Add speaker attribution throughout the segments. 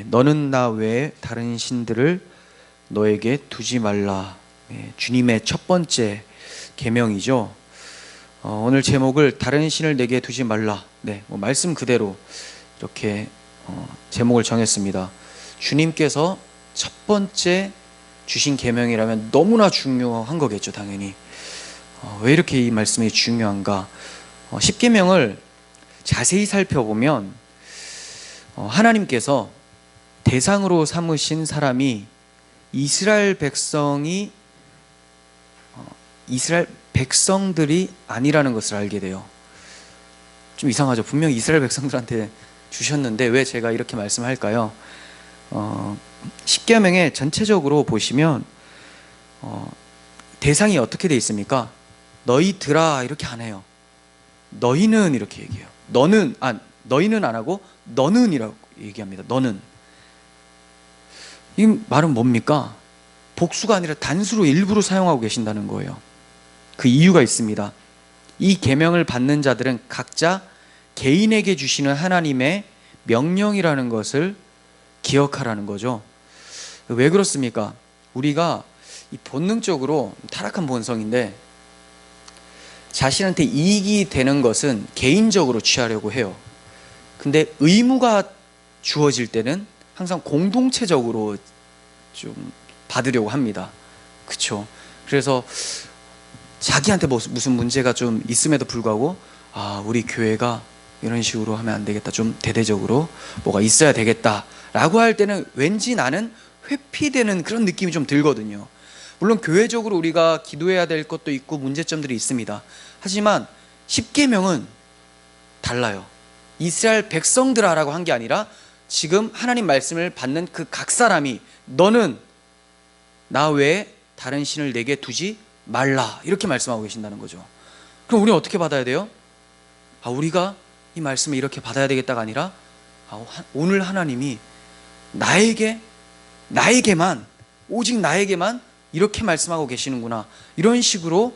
Speaker 1: 너는 나 외에 다른 신들을 너에게 두지 말라. 주님의 첫 번째 계명이죠. 오늘 제목을 다른 신을 내게 두지 말라. 말씀 그대로 이렇게 제목을 정했습니다. 주님께서 첫 번째 주신 계명이라면 너무나 중요한 거겠죠, 당연히. 왜 이렇게 이 말씀이 중요한가? 10계명을 자세히 살펴보면 하나님께서 대상으로 삼으신 사람이 이스라엘 백성들이 아니라는 것을 알게 돼요. 좀 이상하죠. 분명히 이스라엘 백성들한테 주셨는데 왜 제가 이렇게 말씀할까요? 10계명에 전체적으로 보시면 대상이 어떻게 돼 있습니까? 너희들아 이렇게 안 해요. 너희는 이렇게 얘기해요. 너희는 안 하고 너는 이라고 얘기합니다. 너는. 이 말은 뭡니까? 복수가 아니라 단수로 일부러 사용하고 계신다는 거예요. 그 이유가 있습니다. 이 계명을 받는 자들은 각자 개인에게 주시는 하나님의 명령이라는 것을 기억하라는 거죠. 왜 그렇습니까? 우리가 이 본능적으로 타락한 본성인데 자신한테 이익이 되는 것은 개인적으로 취하려고 해요. 근데 의무가 주어질 때는 항상 공동체적으로 좀 받으려고 합니다. 그렇죠? 그래서 자기한테 무슨 문제가 좀 있음에도 불구하고 우리 교회가 이런 식으로 하면 안 되겠다, 좀 대대적으로 뭐가 있어야 되겠다 라고 할 때는 왠지 나는 회피되는 그런 느낌이 좀 들거든요. 물론 교회적으로 우리가 기도해야 될 것도 있고 문제점들이 있습니다. 하지만 10계명은 달라요. 이스라엘 백성들아라고 한 게 아니라 지금 하나님 말씀을 받는 그 각 사람이 너는 나 외에 다른 신을 내게 두지 말라 이렇게 말씀하고 계신다는 거죠. 그럼 우리는 어떻게 받아야 돼요? 우리가 이 말씀을 이렇게 받아야 되겠다가 아니라 오늘 하나님이 나에게만 오직 나에게만 이렇게 말씀하고 계시는구나, 이런 식으로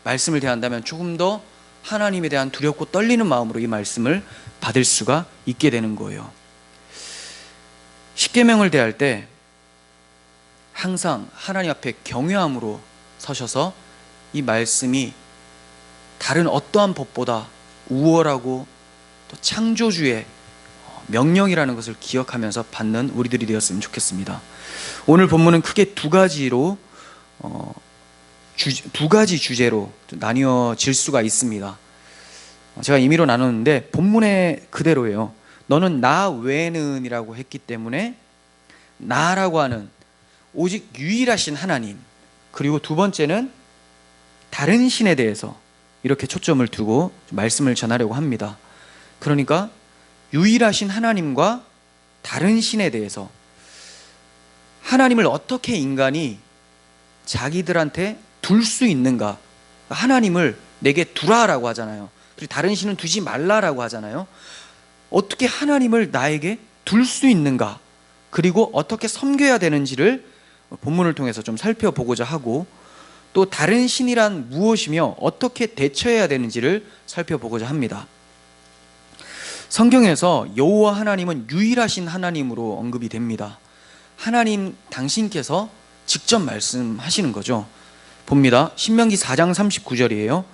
Speaker 1: 말씀을 대한다면 조금 더 하나님에 대한 두렵고 떨리는 마음으로 이 말씀을 받을 수가 있게 되는 거예요. 10계명을 대할 때 항상 하나님 앞에 경외함으로 서셔서 이 말씀이 다른 어떠한 법보다 우월하고 또 창조주의 명령이라는 것을 기억하면서 받는 우리들이 되었으면 좋겠습니다. 오늘 본문은 크게 두 가지 주제로 나뉘어질 수가 있습니다. 제가 임의로 나눴는데 본문의 그대로예요. 너는 나 외에는 이라고 했기 때문에 나라고 하는 오직 유일하신 하나님, 그리고 두 번째는 다른 신에 대해서 이렇게 초점을 두고 말씀을 전하려고 합니다. 그러니까 유일하신 하나님과 다른 신에 대해서, 하나님을 어떻게 인간이 자기들한테 둘 수 있는가? 하나님을 내게 두라라고 하잖아요. 그리고 다른 신은 두지 말라라고 하잖아요. 어떻게 하나님을 나에게 둘 수 있는가? 그리고 어떻게 섬겨야 되는지를 본문을 통해서 좀 살펴보고자 하고, 또 다른 신이란 무엇이며 어떻게 대처해야 되는지를 살펴보고자 합니다. 성경에서 여호와 하나님은 유일하신 하나님으로 언급이 됩니다. 하나님 당신께서 직접 말씀하시는 거죠. 봅니다. 신명기 4장 39절이에요.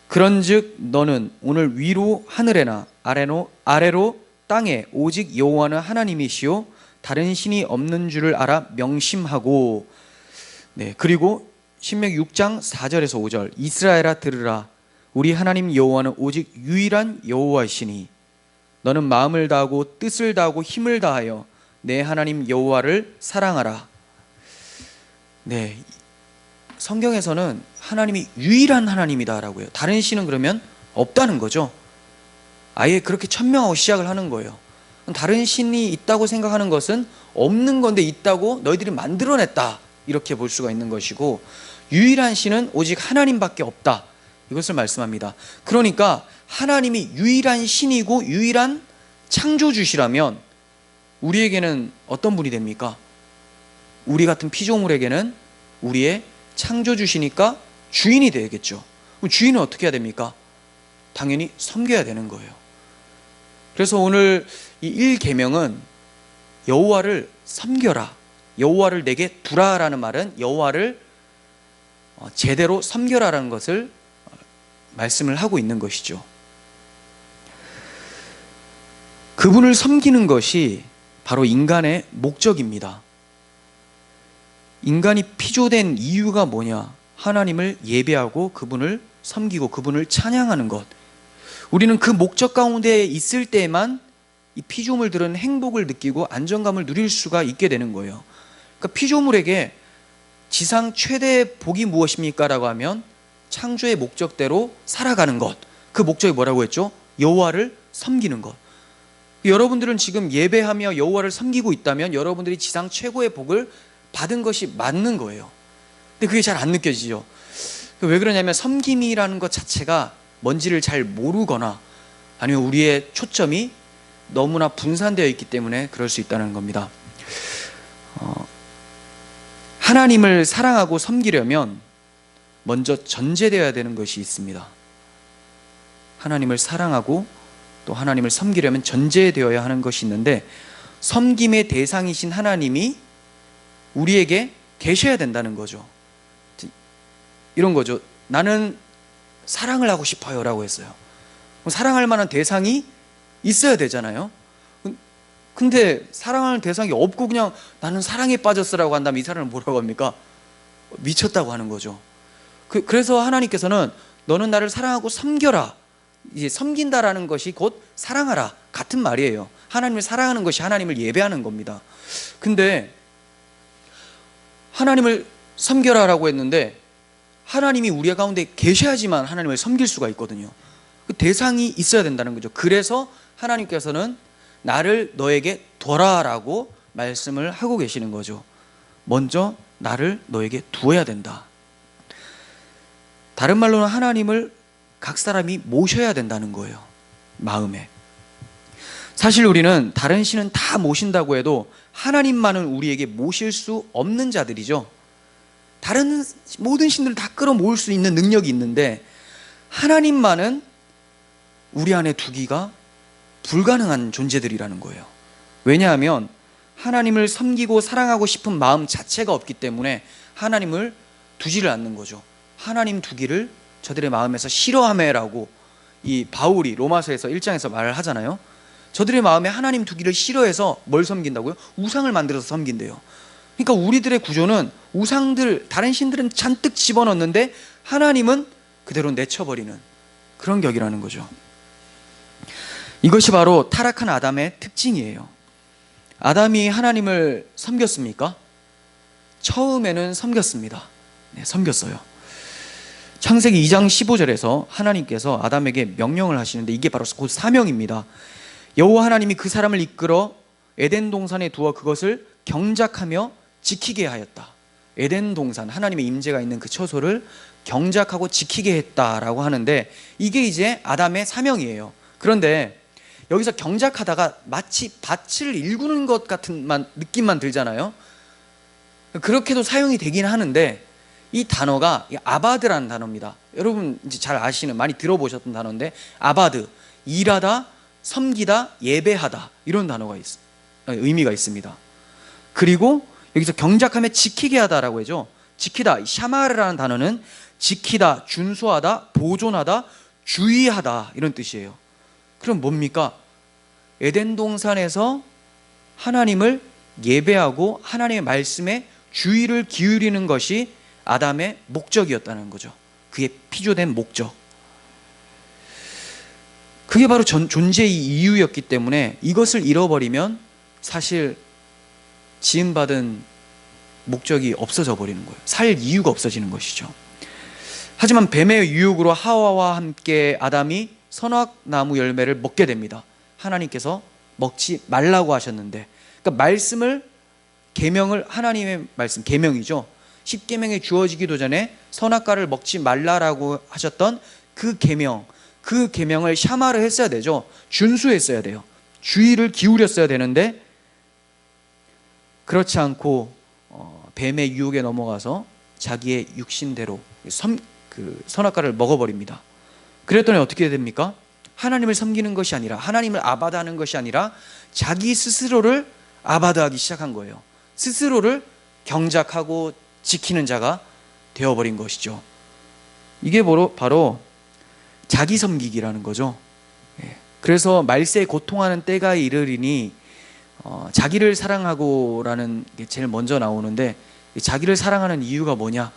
Speaker 1: 그런즉 너는 오늘 위로 하늘에나 아래로 땅에 오직 여호와는 하나님이시요 다른 신이 없는 줄을 알아 명심하고. 그리고 신명기 6장 4절에서 5절 이스라엘아 들으라, 우리 하나님 여호와는 오직 유일한 여호와이시니 너는 마음을 다하고 뜻을 다하고 힘을 다하여 내 하나님 여호와를 사랑하라. 성경에서는 하나님이 유일한 하나님이다라고 해요. 다른 신은 그러면 없다는 거죠. 아예 그렇게 천명하고 시작을 하는 거예요. 다른 신이 있다고 생각하는 것은 없는 건데 있다고 너희들이 만들어냈다, 이렇게 볼 수가 있는 것이고, 유일한 신은 오직 하나님밖에 없다, 이것을 말씀합니다. 그러니까 하나님이 유일한 신이고 유일한 창조주시라면 우리에게는 어떤 분이 됩니까? 우리 같은 피조물에게는 우리의 창조주시니까 주인이 되겠죠. 그럼 주인은 어떻게 해야 됩니까? 당연히 섬겨야 되는 거예요. 그래서 오늘 이 1계명은 여호와를 섬겨라, 여호와를 내게 두라라는 말은 여호와를 제대로 섬겨라라는 것을 말씀을 하고 있는 것이죠. 그분을 섬기는 것이 바로 인간의 목적입니다. 인간이 피조된 이유가 뭐냐? 하나님을 예배하고 그분을 섬기고 그분을 찬양하는 것. 우리는 그 목적 가운데 있을 때만 이 피조물들은 행복을 느끼고 안정감을 누릴 수가 있게 되는 거예요. 그러니까 피조물에게 지상 최대의 복이 무엇입니까? 라고 하면 창조의 목적대로 살아가는 것. 그 목적이 뭐라고 했죠? 여호와를 섬기는 것. 여러분들은 지금 예배하며 여호와를 섬기고 있다면 여러분들이 지상 최고의 복을 받은 것이 맞는 거예요. 근데 그게 잘 안 느껴지죠. 왜 그러냐면 섬김이라는 것 자체가 뭔지를 잘 모르거나 아니면 우리의 초점이 너무나 분산되어 있기 때문에 그럴 수 있다는 겁니다. 하나님을 사랑하고 섬기려면 먼저 전제되어야 되는 것이 있습니다. 하나님을 사랑하고 또 하나님을 섬기려면 전제되어야 하는 것이 있는데, 섬김의 대상이신 하나님이 우리에게 계셔야 된다는 거죠. 이런 거죠. 나는 사랑을 하고 싶어요 라고 했어요. 사랑할 만한 대상이 있어야 되잖아요. 근데 사랑하는 대상이 없고 그냥 나는 사랑에 빠졌어라고 한다면 이 사람을 뭐라고 합니까? 미쳤다고 하는 거죠. 그래서 하나님께서는 너는 나를 사랑하고 섬겨라. 이제 섬긴다라는 것이 곧 사랑하라 같은 말이에요. 하나님을 사랑하는 것이 하나님을 예배하는 겁니다. 근데 하나님을 섬겨라라고 했는데 하나님이 우리 가운데 계셔야지만 하나님을 섬길 수가 있거든요. 그 대상이 있어야 된다는 거죠. 그래서 하나님께서는 나를 너에게 둬라라고 말씀을 하고 계시는 거죠. 먼저 나를 너에게 두어야 된다. 다른 말로는 하나님을 각 사람이 모셔야 된다는 거예요. 마음에. 사실 우리는 다른 신은 다 모신다고 해도 하나님만은 우리에게 모실 수 없는 자들이죠. 다른 모든 신들을 다 끌어모을 수 있는 능력이 있는데 하나님만은 우리 안에 두기가 불가능한 존재들이라는 거예요. 왜냐하면 하나님을 섬기고 사랑하고 싶은 마음 자체가 없기 때문에 하나님을 두지를 않는 거죠. 하나님 두기를 저들의 마음에서 싫어하매라고 이 바울이 로마서에서 1장에서 말을 하잖아요. 저들의 마음에 하나님 두기를 싫어해서 뭘 섬긴다고요? 우상을 만들어서 섬긴대요. 그러니까 우리들의 구조는 우상들, 다른 신들은 잔뜩 집어넣는데 하나님은 그대로 내쳐버리는 그런 격이라는 거죠. 이것이 바로 타락한 아담의 특징이에요. 아담이 하나님을 섬겼습니까? 처음에는 섬겼습니다. 네, 섬겼어요. 창세기 2장 15절에서 하나님께서 아담에게 명령을 하시는데 이게 바로 곧 사명입니다. 여호와 하나님이 그 사람을 이끌어 에덴 동산에 두어 그것을 경작하며 지키게 하였다. 에덴 동산, 하나님의 임재가 있는 그 처소를 경작하고 지키게 했다라고 하는데 이게 이제 아담의 사명이에요. 그런데 여기서 경작하다가 마치 밭을 일구는 것 같은 느낌만 들잖아요. 그렇게도 사용이 되긴 하는데 이 단어가 아바드라는 단어입니다. 여러분 이제 잘 아시는, 많이 들어보셨던 단어인데 아바드, 일하다, 섬기다, 예배하다 이런 단어가 의미가 있습니다. 그리고 여기서 경작하며 지키게 하다라고 하죠. 지키다, 샤마르라는 단어는 지키다, 준수하다, 보존하다, 주의하다 이런 뜻이에요. 그럼 뭡니까? 에덴 동산에서 하나님을 예배하고 하나님의 말씀에 주의를 기울이는 것이 아담의 목적이었다는 거죠. 그의 피조된 목적. 그게 바로 존재의 이유였기 때문에 이것을 잃어버리면 사실 지음받은 목적이 없어져 버리는 거예요. 살 이유가 없어지는 것이죠. 하지만 뱀의 유혹으로 하와와 함께 아담이 선악나무 열매를 먹게 됩니다. 하나님께서 먹지 말라고 하셨는데, 그러니까 말씀을, 계명을, 하나님의 말씀, 계명이죠. 십계명이 주어지기도 전에 선악과를 먹지 말라라고 하셨던 그 계명, 그 계명을 샤마를 했어야 되죠. 준수했어야 돼요. 주의를 기울였어야 되는데 그렇지 않고 뱀의 유혹에 넘어가서 자기의 육신대로 선악과를 먹어버립니다. 그랬더니 어떻게 됩니까? 하나님을 섬기는 것이 아니라, 하나님을 아바다하는 것이 아니라 자기 스스로를 아바드하기 시작한 거예요. 스스로를 경작하고 지키는 자가 되어버린 것이죠. 이게 바로 자기 섬기기라는 거죠. 그래서 말세에 고통하는 때가 이르리니 자기를 사랑하고라는 게 제일 먼저 나오는데, 자기를 사랑하는 이유가 뭐냐?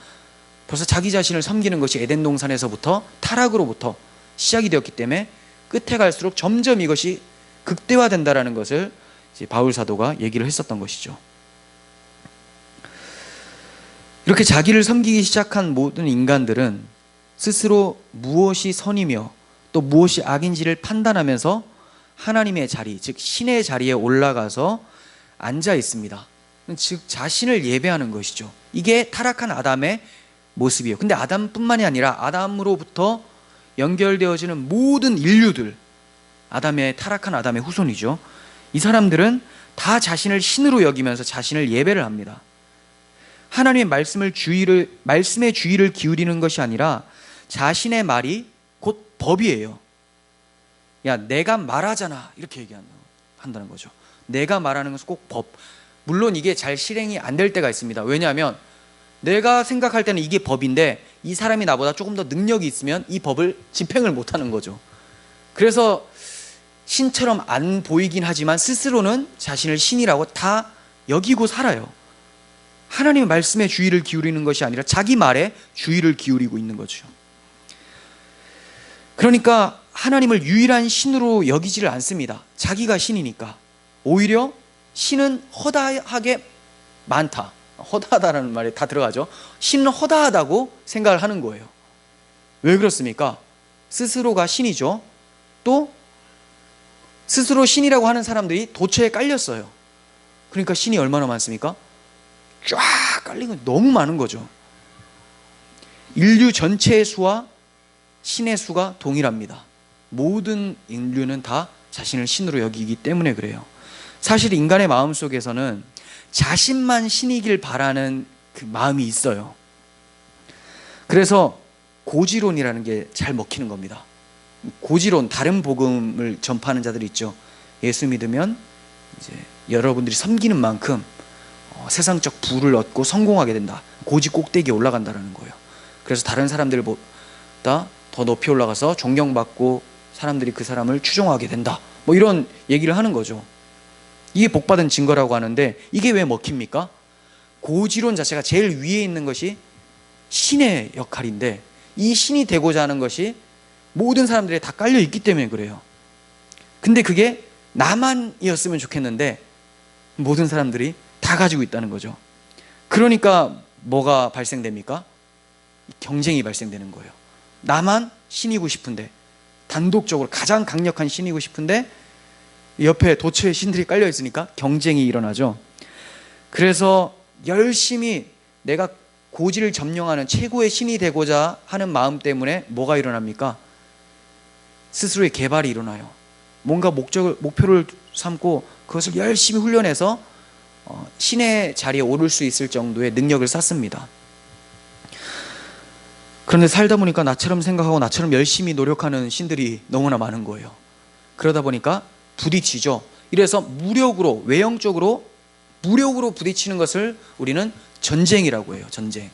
Speaker 1: 벌써 자기 자신을 섬기는 것이 에덴 동산에서부터 타락으로부터 시작이 되었기 때문에 끝에 갈수록 점점 이것이 극대화된다라는 것을 이제 바울 사도가 얘기를 했었던 것이죠. 이렇게 자기를 섬기기 시작한 모든 인간들은 스스로 무엇이 선이며 또 무엇이 악인지를 판단하면서 하나님의 자리, 즉 신의 자리에 올라가서 앉아 있습니다. 즉 자신을 예배하는 것이죠. 이게 타락한 아담의 모습이에요. 근데 아담뿐만이 아니라 아담으로부터 연결되어지는 모든 인류들, 타락한 아담의 후손이죠. 이 사람들은 다 자신을 신으로 여기면서 자신을 예배를 합니다. 하나님의 말씀의 주의를 기울이는 것이 아니라 자신의 말이 곧 법이에요. 야, 내가 말하잖아, 이렇게 얘기한다는 거죠. 내가 말하는 것은 꼭 법. 물론 이게 잘 실행이 안 될 때가 있습니다. 왜냐하면 내가 생각할 때는 이게 법인데 이 사람이 나보다 조금 더 능력이 있으면 이 법을 집행을 못하는 거죠. 그래서 신처럼 안 보이긴 하지만 스스로는 자신을 신이라고 다 여기고 살아요. 하나님의 말씀에 주의를 기울이는 것이 아니라 자기 말에 주의를 기울이고 있는 거죠. 그러니까 하나님을 유일한 신으로 여기지를 않습니다. 자기가 신이니까. 오히려 신은 허다하게 많다. 허다하다라는 말이 다 들어가죠. 신은 허다하다고 생각을 하는 거예요. 왜 그렇습니까? 스스로가 신이죠. 또 스스로 신이라고 하는 사람들이 도처에 깔렸어요. 그러니까 신이 얼마나 많습니까? 쫙 깔린 건 너무 많은 거죠. 인류 전체의 수와 신의 수가 동일합니다. 모든 인류는 다 자신을 신으로 여기기 때문에 그래요. 사실 인간의 마음 속에서는 자신만 신이길 바라는 그 마음이 있어요. 그래서 고지론이라는 게 잘 먹히는 겁니다. 고지론, 다른 복음을 전파하는 자들이 있죠. 예수 믿으면 이제 여러분들이 섬기는 만큼 세상적 부를 얻고 성공하게 된다. 고지 꼭대기에 올라간다는 거예요. 그래서 다른 사람들보다 더 높이 올라가서 존경받고 사람들이 그 사람을 추종하게 된다. 뭐 이런 얘기를 하는 거죠. 이게 복받은 증거라고 하는데 이게 왜 먹힙니까? 고지론 자체가 제일 위에 있는 것이 신의 역할인데 이 신이 되고자 하는 것이 모든 사람들이 다 깔려 있기 때문에 그래요. 근데 그게 나만이었으면 좋겠는데 모든 사람들이 다 가지고 있다는 거죠. 그러니까 뭐가 발생됩니까? 경쟁이 발생되는 거예요. 나만 신이고 싶은데, 단독적으로 가장 강력한 신이고 싶은데 옆에 도처에 신들이 깔려 있으니까 경쟁이 일어나죠. 그래서 열심히 내가 고지를 점령하는 최고의 신이 되고자 하는 마음 때문에 뭐가 일어납니까? 스스로의 개발이 일어나요. 뭔가 목표를 삼고 그것을 열심히 훈련해서 신의 자리에 오를 수 있을 정도의 능력을 쌓습니다. 그런데 살다 보니까 나처럼 생각하고 나처럼 열심히 노력하는 신들이 너무나 많은 거예요. 그러다 보니까 부딪히죠. 이래서 무력으로, 외형적으로 무력으로 부딪히는 것을 우리는 전쟁이라고 해요. 전쟁.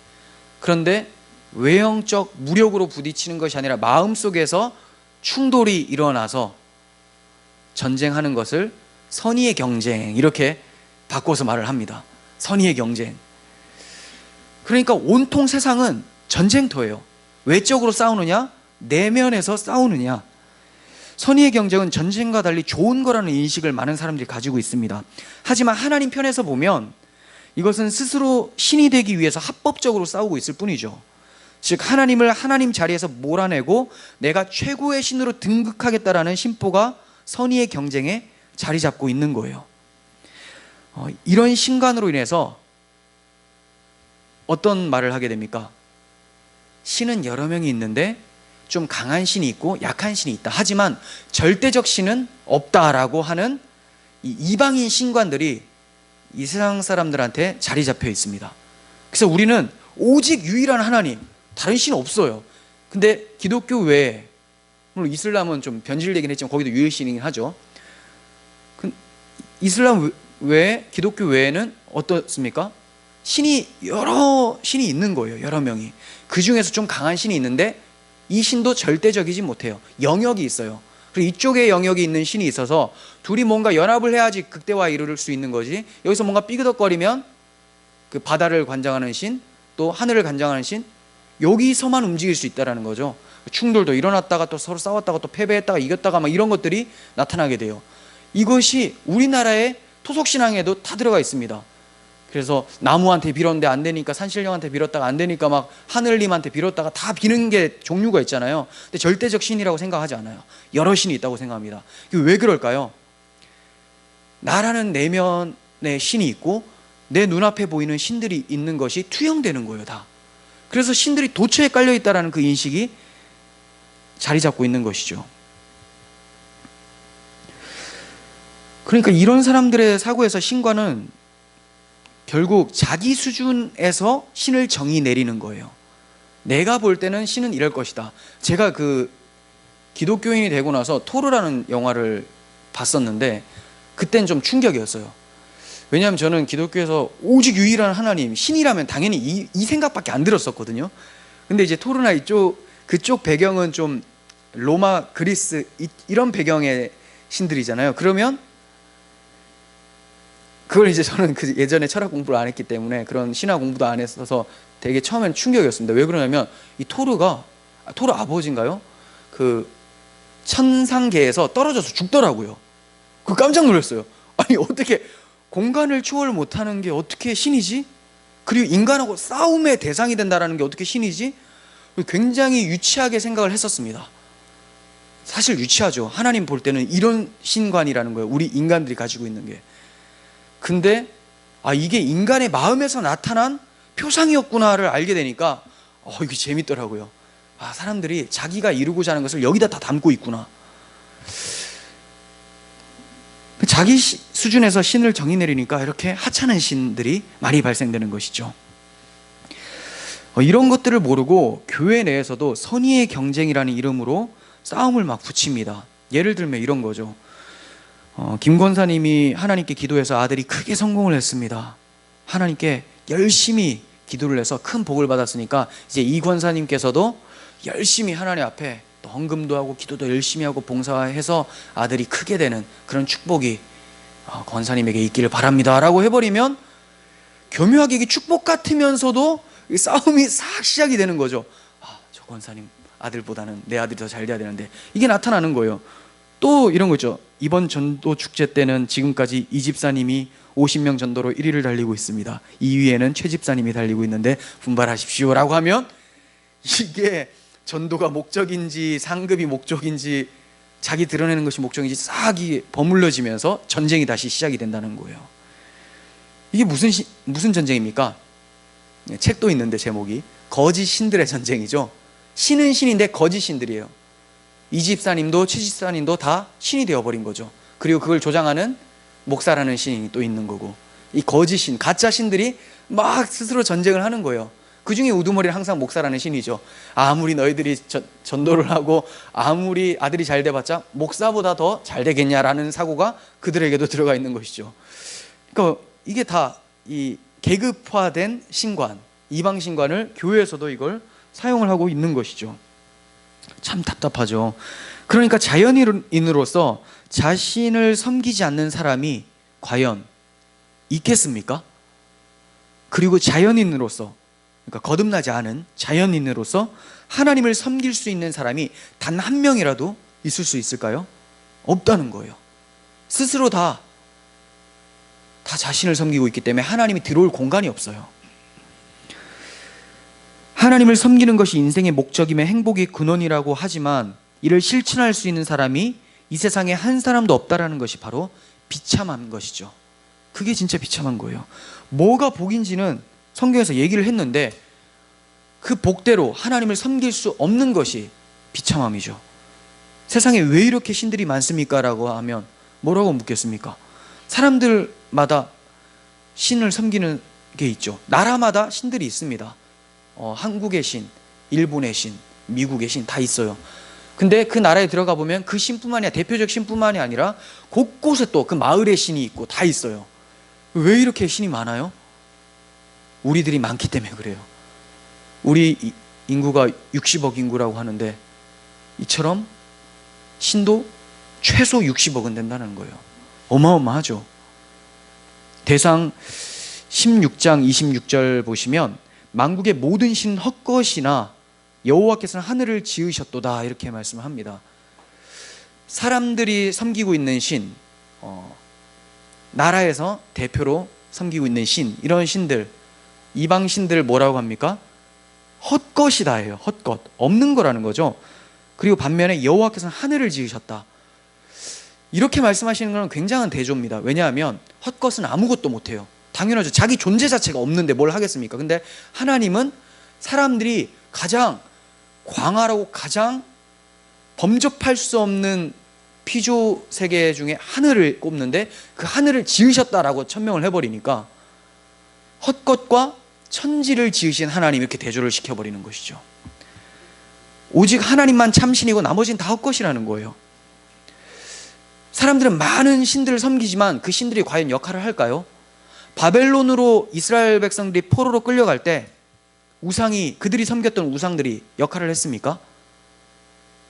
Speaker 1: 그런데 외형적 무력으로 부딪히는 것이 아니라 마음속에서 충돌이 일어나서 전쟁하는 것을 선의의 경쟁, 이렇게 바꿔서 말을 합니다. 선의의 경쟁. 그러니까 온통 세상은 전쟁터예요. 외적으로 싸우느냐, 내면에서 싸우느냐. 선의의 경쟁은 전쟁과 달리 좋은 거라는 인식을 많은 사람들이 가지고 있습니다. 하지만 하나님 편에서 보면 이것은 스스로 신이 되기 위해서 합법적으로 싸우고 있을 뿐이죠. 즉 하나님을 하나님 자리에서 몰아내고 내가 최고의 신으로 등극하겠다라는 심보가 선의의 경쟁에 자리 잡고 있는 거예요. 이런 신관으로 인해서 어떤 말을 하게 됩니까? 신은 여러 명이 있는데 좀 강한 신이 있고 약한 신이 있다. 하지만 절대적 신은 없다라고 하는 이 이방인 신관들이 이 세상 사람들한테 자리 잡혀 있습니다. 그래서 우리는 오직 유일한 하나님, 다른 신 없어요. 근데 기독교 외에, 물론 이슬람은 좀 변질되긴 했지만 거기도 유일신이긴 하죠. 이슬람 기독교 외에는 어떻습니까? 여러 신이 있는 거예요. 여러 명이. 그 중에서 좀 강한 신이 있는데 이 신도 절대적이지 못해요. 영역이 있어요. 그리고 이쪽에 영역이 있는 신이 있어서 둘이 뭔가 연합을 해야지 극대화에 이룰 수 있는 거지, 여기서 뭔가 삐그덕거리면 그 바다를 관장하는 신, 또 하늘을 관장하는 신, 여기서만 움직일 수 있다는 거죠. 충돌도 일어났다가 또 서로 싸웠다가 또 패배했다가 이겼다가 막 이런 것들이 나타나게 돼요. 이것이 우리나라의 토속신앙에도 다 들어가 있습니다. 그래서 나무한테 빌었는데 안 되니까 산신령한테 빌었다가 안 되니까 막 하늘님한테 빌었다가 다 비는 게 종류가 있잖아요. 근데 절대적 신이라고 생각하지 않아요. 여러 신이 있다고 생각합니다. 왜 그럴까요? 나라는 내면에 신이 있고 내 눈앞에 보이는 신들이 있는 것이 투영되는 거예요, 다. 그래서 신들이 도처에 깔려 있다라는 그 인식이 자리 잡고 있는 것이죠. 그러니까 이런 사람들의 사고에서 신과는 결국 자기 수준에서 신을 정의 내리는 거예요. 내가 볼 때는 신은 이럴 것이다. 제가 그 기독교인이 되고 나서 토르라는 영화를 봤었는데 그땐 좀 충격이었어요. 왜냐하면 저는 기독교에서 오직 유일한 하나님, 신이라면 당연히 이 생각밖에 안 들었었거든요. 근데 이제 토르나 그쪽 배경은 좀 로마, 그리스 이런 배경의 신들이잖아요. 그러면 그걸 이제 저는 그 예전에 철학 공부를 안 했기 때문에 그런 신화 공부도 안 했어서 되게 처음엔 충격이었습니다. 왜 그러냐면 이 토르 아버지인가요? 그 천상계에서 떨어져서 죽더라고요. 그 깜짝 놀랐어요. 아니 어떻게 공간을 초월 못하는 게 어떻게 신이지? 그리고 인간하고 싸움의 대상이 된다는 게 어떻게 신이지? 굉장히 유치하게 생각을 했었습니다. 사실 유치하죠. 하나님 볼 때는 이런 신관이라는 거예요. 우리 인간들이 가지고 있는 게. 근데 이게 인간의 마음에서 나타난 표상이었구나를 알게 되니까 이게 재밌더라고요. 사람들이 자기가 이루고자 하는 것을 여기다 다 담고 있구나. 자기 수준에서 신을 정의 내리니까 이렇게 하찮은 신들이 많이 발생되는 것이죠. 이런 것들을 모르고 교회 내에서도 선의의 경쟁이라는 이름으로 싸움을 막 붙입니다. 예를 들면 이런 거죠. 김 권사님이 하나님께 기도해서 아들이 크게 성공을 했습니다. 하나님께 열심히 기도를 해서 큰 복을 받았으니까 이제 이 권사님께서도 열심히 하나님 앞에 또 헌금도 하고 기도도 열심히 하고 봉사해서 아들이 크게 되는 그런 축복이 권사님에게 있기를 바랍니다 라고 해버리면 교묘하게 이게 축복 같으면서도 싸움이 싹 시작이 되는 거죠. 저 권사님 아들보다는 내 아들이 더 잘 돼야 되는데, 이게 나타나는 거예요. 또 이런 거죠. 이번 전도 축제 때는 지금까지 이 집사님이 50명 전도로 1위를 달리고 있습니다. 2위에는 최 집사님이 달리고 있는데 분발하십시오 라고 하면 이게 전도가 목적인지 상급이 목적인지 자기 드러내는 것이 목적인지 싹 버물러지면서 전쟁이 다시 시작이 된다는 거예요. 이게 무슨 전쟁입니까? 책도 있는데 제목이 거짓 신들의 전쟁이죠. 신은 신인데 거짓 신들이에요. 이 집사님도 최 집사님도 다 신이 되어버린 거죠. 그리고 그걸 조장하는 목사라는 신이 또 있는 거고, 이 거짓 신, 가짜 신들이 막 스스로 전쟁을 하는 거예요. 그 중에 우두머리는 항상 목사라는 신이죠. 아무리 너희들이 전도를 하고 아무리 아들이 잘 돼봤자 목사보다 더 잘 되겠냐라는 사고가 그들에게도 들어가 있는 것이죠. 그러니까 이게 다 이 계급화된 신관, 이방 신관을 교회에서도 이걸 사용을 하고 있는 것이죠. 참 답답하죠. 그러니까 자연인으로서 자신을 섬기지 않는 사람이 과연 있겠습니까? 그리고 자연인으로서, 그러니까 거듭나지 않은 자연인으로서 하나님을 섬길 수 있는 사람이 단 한 명이라도 있을 수 있을까요? 없다는 거예요. 스스로 다 자신을 섬기고 있기 때문에 하나님이 들어올 공간이 없어요. 하나님을 섬기는 것이 인생의 목적이며 행복의 근원이라고 하지만 이를 실천할 수 있는 사람이 이 세상에 한 사람도 없다라는 것이 바로 비참한 것이죠. 그게 진짜 비참한 거예요. 뭐가 복인지는 성경에서 얘기를 했는데 그 복대로 하나님을 섬길 수 없는 것이 비참함이죠. 세상에 왜 이렇게 신들이 많습니까? 라고 하면 뭐라고 묻겠습니까? 사람들마다 신을 섬기는 게 있죠. 나라마다 신들이 있습니다. 한국의 신, 일본의 신, 미국의 신 다 있어요. 근데 그 나라에 들어가 보면 그 신뿐만이 아니라, 대표적 신뿐만이 아니라 곳곳에 또 그 마을의 신이 있고 다 있어요. 왜 이렇게 신이 많아요? 우리들이 많기 때문에 그래요. 우리 인구가 60억 인구라고 하는데 이처럼 신도 최소 60억은 된다는 거예요. 어마어마하죠. 대상 16장 26절 보시면 만국의 모든 신 헛것이나 여호와께서는 하늘을 지으셨도다 이렇게 말씀합니다. 사람들이 섬기고 있는 신, 나라에서 대표로 섬기고 있는 신, 이런 신들, 이방 신들 뭐라고 합니까? 헛것이다예요. 헛것, 없는 거라는 거죠. 그리고 반면에 여호와께서는 하늘을 지으셨다. 이렇게 말씀하시는 것은 굉장한 대조입니다. 왜냐하면 헛것은 아무것도 못해요. 당연하죠. 자기 존재 자체가 없는데 뭘 하겠습니까? 근데 하나님은 사람들이 가장 광활하고 가장 범접할 수 없는 피조 세계 중에 하늘을 꼽는데 그 하늘을 지으셨다라고 천명을 해버리니까 헛것과 천지를 지으신 하나님 이렇게 대조를 시켜버리는 것이죠. 오직 하나님만 참신이고 나머지는 다 헛것이라는 거예요. 사람들은 많은 신들을 섬기지만 그 신들이 과연 역할을 할까요? 바벨론으로 이스라엘 백성들이 포로로 끌려갈 때 우상이, 그들이 섬겼던 우상들이 역할을 했습니까?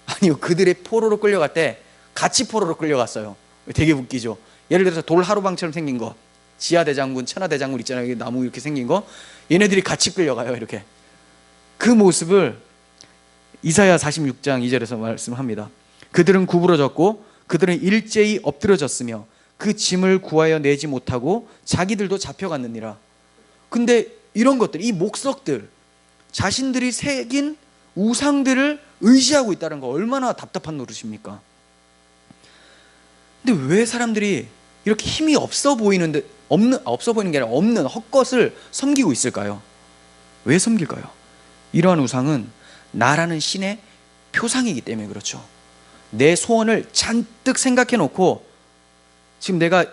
Speaker 1: 아니요. 그들의 포로로 끌려갈 때 같이 포로로 끌려갔어요. 되게 웃기죠. 예를 들어서 돌 하루방처럼 생긴 거, 지하대장군, 천하대장군 있잖아요. 나무 이렇게 생긴 거, 얘네들이 같이 끌려가요. 이렇게. 그 모습을 이사야 46장 2절에서 말씀합니다. 그들은 구부러졌고 그들은 일제히 엎드러졌으며 그 짐을 구하여 내지 못하고 자기들도 잡혀갔느니라. 근데 이런 것들, 이 목석들, 자신들이 새긴 우상들을 의지하고 있다는 거 얼마나 답답한 노릇입니까? 근데 왜 사람들이 이렇게 힘이 없어 보이는데, 없어 보이는 게 아니라 없는 헛것을 섬기고 있을까요? 왜 섬길까요? 이러한 우상은 나라는 신의 표상이기 때문에 그렇죠. 내 소원을 잔뜩 생각해 놓고 지금 내가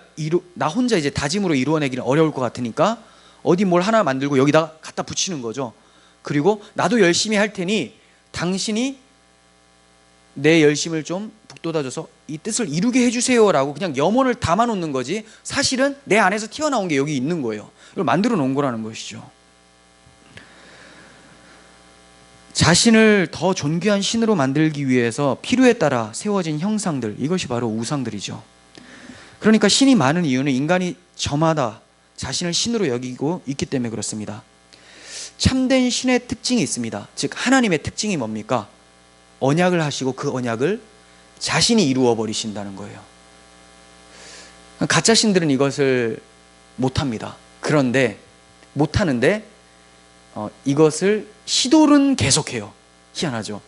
Speaker 1: 나 혼자 이제 다짐으로 이루어내기는 어려울 것 같으니까 어디 뭘 하나 만들고 여기다 갖다 붙이는 거죠. 그리고 나도 열심히 할 테니 당신이 내 열심을 좀 북돋아줘서 이 뜻을 이루게 해주세요라고 그냥 염원을 담아 놓는 거지, 사실은 내 안에서 튀어나온 게 여기 있는 거예요. 이걸 만들어 놓은 거라는 것이죠. 자신을 더 존귀한 신으로 만들기 위해서 필요에 따라 세워진 형상들, 이것이 바로 우상들이죠. 그러니까 신이 많은 이유는 인간이 저마다 자신을 신으로 여기고 있기 때문에 그렇습니다. 참된 신의 특징이 있습니다. 즉 하나님의 특징이 뭡니까? 언약을 하시고 그 언약을 자신이 이루어 버리신다는 거예요. 가짜 신들은 이것을 못합니다. 그런데 못하는데 이것을 시도는 계속해요. 희한하죠.